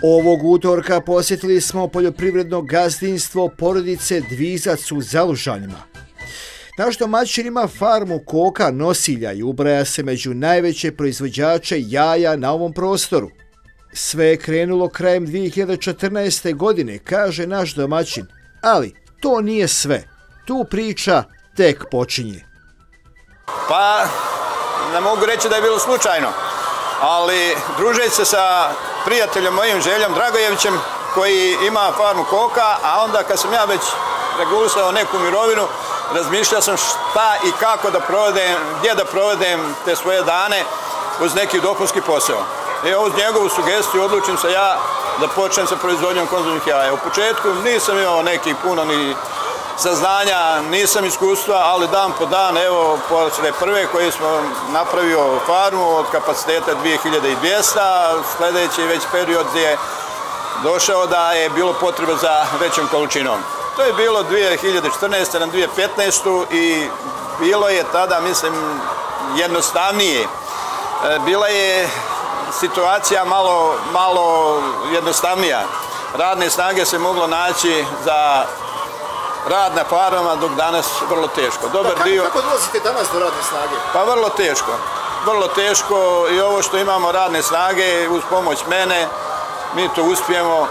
Ovog utorka posjetili smo poljoprivredno gazdinstvo porodice Dvizac u Zalužanima. Naš domaćin ima farmu koka nosilja i ubraja se među najveće proizvođače jaja na ovom prostoru. Sve je krenulo krajem 2014. godine, kaže naš domaćin, ali to nije sve. Tu priča tek počinje. Pa, ne mogu reći da je bilo slučajno, ali družeći se sa prijateljem mojim Željom Dragojevićem koji ima farmu koka, a onda kad sam ja već regulisao neku mirovinu, razmišljao sam šta i kako da provedem, gdje da provedem te svoje dane uz neki dopunski posao. Uz njegovu sugestiju odlučim se ja da počnem sa proizvodnjom konzervnih jaja. U početku nisam imao neki puno ni saznanja, nisam iskustva, ali dan po dan, evo, posle prve koje smo napravio farmu od kapaciteta 2200, sljedeći već period je došao da je bilo potreba za većom količinom. To je bilo 2014. na 2015. i bilo je tada, mislim, jednostavnije. Bila je situacija malo jednostavnija. Radne snage se moglo naći za rad na farmama, dok danas vrlo teško. Kako dolazite danas do radne snage? Pa vrlo teško. Vrlo teško i ovo što imamo radne snage uz pomoć mene, mi to uspijemo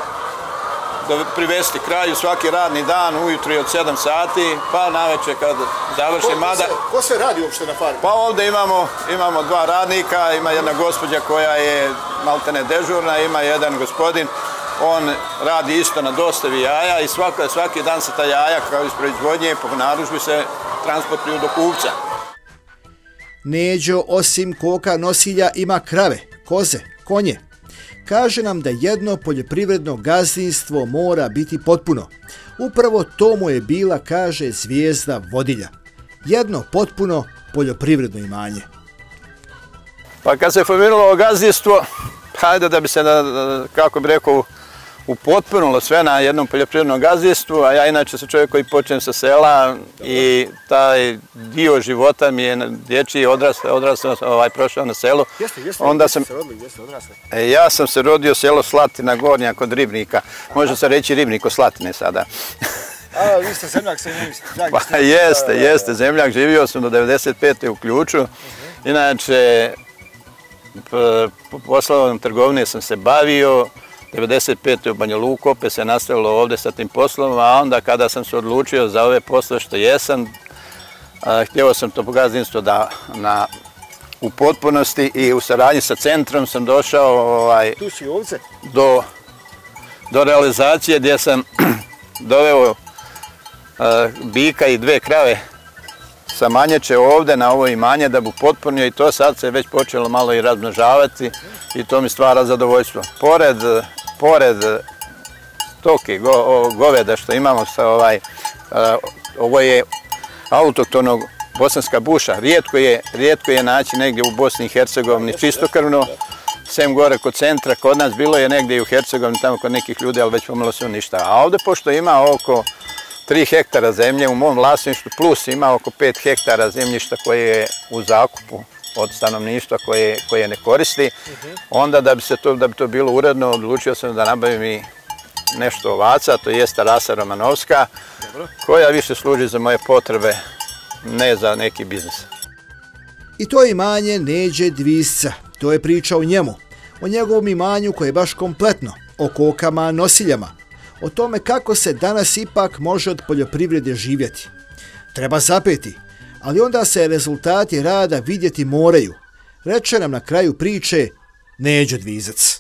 privesti kraju svaki radni dan ujutro od 7 sati, pa navečer kad završi mada. Ko sve radi uopšte na farmi? Pa ovdje imamo dva radnika, ima jedna gospođa koja je maltene dežurna, ima jedan gospodin, on radi isto na dostavi jaja i svaki dan se ta jaja kao iz proizvodnje po narudžbi se transportuju do kupca. Neđo osim koka nosilja ima krave, koze, konje. Kaže nam da jedno poljoprivredno gazdinstvo mora biti potpuno. Upravo to mu je bila, kaže, zvijezda vodilja. Jedno potpuno poljoprivredno imanje. Pa kad se formiralo ovo gazdinstvo, hajde da bi se, kako bi rekao, upotpunulo sve na jednom poljoprivrednom gazdinstvu, a ja inače sam čovjek koji počnem sa sela i taj dio života mi je dječji odrastao, prošao na selu. Jeste se rodili, gdje ste odrasli? Ja sam se rodio selo Slatina Gornja kod Ribnika. Može se reći Ribnik od Slatine sada. A, vi ste zemljak se njim. Pa jeste, zemljak. Živio sam do 95. u Ključu. Inače, poslovnom trgovine sam se bavio. 95. u Banja Luku, opet se nastavilo ovdje sa tim poslom, a onda kada sam se odlučio za ove poslove što jesam, htio sam to gazdinstvo da u potpunosti i u saradnji sa centrom sam došao do realizacije gdje sam doveo bika i 2 krave sa manječe ovdje na ovo imanje da bi upotpunio i to sad se već počelo malo i razmnožavati i to mi stvara zadovoljstvo. Pored stoke, goveda što imamo, ovo je autoktonog bosanska buša. Rijetko je naći negdje u Bosni i Hercegovini čistokrvno, sem gore kod centra, kod nas bilo je negdje i u Hercegovini, tamo kod nekih ljudi, ali već pomalo se uništa. A ovdje, pošto ima oko 3 hektara zemlje u mom vlasništvu, plus ima oko 5 hektara zemljišta koje je u zakupu od stanovništva koje ne koristi, onda da bi to bilo uredno, odlučio sam da nabavim i nešto ovaca, to je rasa Romanovska, koja više služi za moje potrebe, ne za neki biznis. I to je imanje Neđe Dvisca, to je priča o njemu, o njegovom imanju koje je baš kompletno, o kokama nosiljama, o tome kako se danas ipak može od poljoprivrede živjeti. Treba zapeti, ali onda se rezultati rada vidjeti moraju, reče nam na kraju priče Neđo Dvizac.